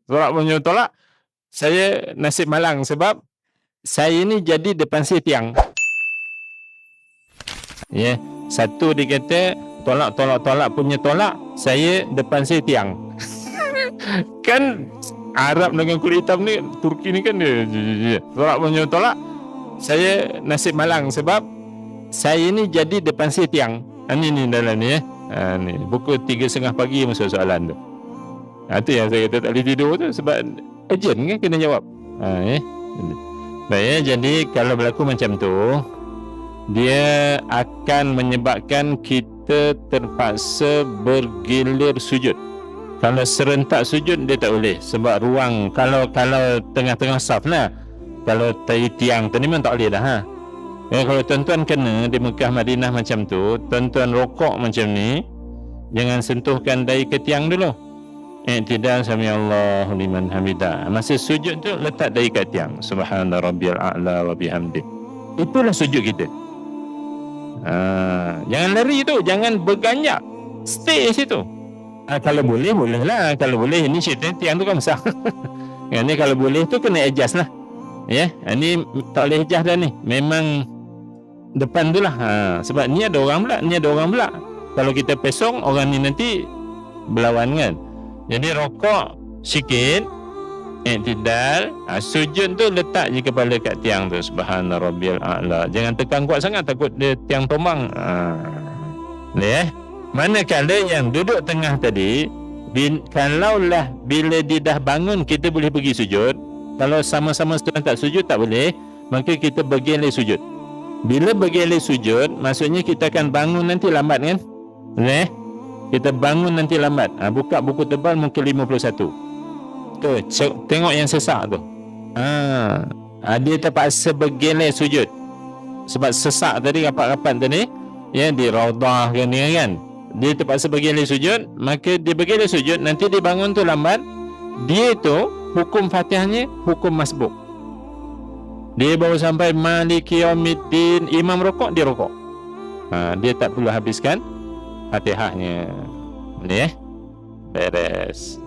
Solat punya tolak, saya nasib malang sebab saya ni jadi depan saya tiang. Ya, satu dia kata tolak punya tolak, saya depan saya tiang. Kan Arab dengan kulit hitam ni, Turki ni kan dia tolak punya tolak, saya nasib malang sebab saya ni jadi depan saya tiang. Ni dalam ni ni pukul 3.30 pagi masuk soalan tu. Itu yang saya kata tak boleh tidur tu sebab urgent kan kena jawab. Baik, jadi kalau berlaku macam tu, dia akan menyebabkan kita terpaksa bergilir sujud. Kalau serentak sujud dia tak boleh sebab ruang kalau tengah-tengah saf lah. Kalau tiang tu ni memang tak boleh dah kalau tuan-tuan kena di Mekah Madinah macam tu, tuan-tuan rokok macam ni, jangan sentuhkan dahi ke tiang dulu. I'tidal sami Allahu liman hamidah. Masa sujud tu letak dahi kat tiang. Subhana rabbiyal a'la wa bihamdi. Itulah sujud kita. Jangan lari tu, jangan berganyak. Stay situ. Kalau boleh, bolehlah. Kalau boleh, ini syaitan tiang tu kan besar. Ini kalau boleh tu kena adjust lah. Ya, ini tak boleh adjust dah ni. Memang depan tu lah. Sebab ni ada orang pula. Kalau kita pesong, orang ni nanti berlawan kan. Jadi rokok sikit, i'tidal, sujud tu letak je kepala kat tiang tu. Subhana rabbiyal a'la. Jangan tekan kuat sangat, takut dia tiang tombang. Manakala yang duduk tengah tadi, kalaulah bila dia dah bangun kita boleh pergi sujud. Kalau sama-sama sedang tak sujud tak boleh, maka kita bergelir sujud. Bila bergelir sujud, maksudnya kita akan bangun nanti lambat kan? Kita bangun nanti lambat. Buka buku tebal muka 51. Tu, tengok yang sesak tu. Dia terpaksa bergelir sujud. Sebab sesak tadi, rapat-rapat tadi, ya, di raudah ke ni kan. Dia terpaksa bergelir sujud, maka dia bergelir sujud, nanti dia bangun tu lambat. Dia tu, hukum Fatihahnya, hukum masbuk. Dia baru sampai Maliki Yaumiddin, imam rokok, dia rokok. Dia tak perlu habiskan Fatihahnya. Ni beres.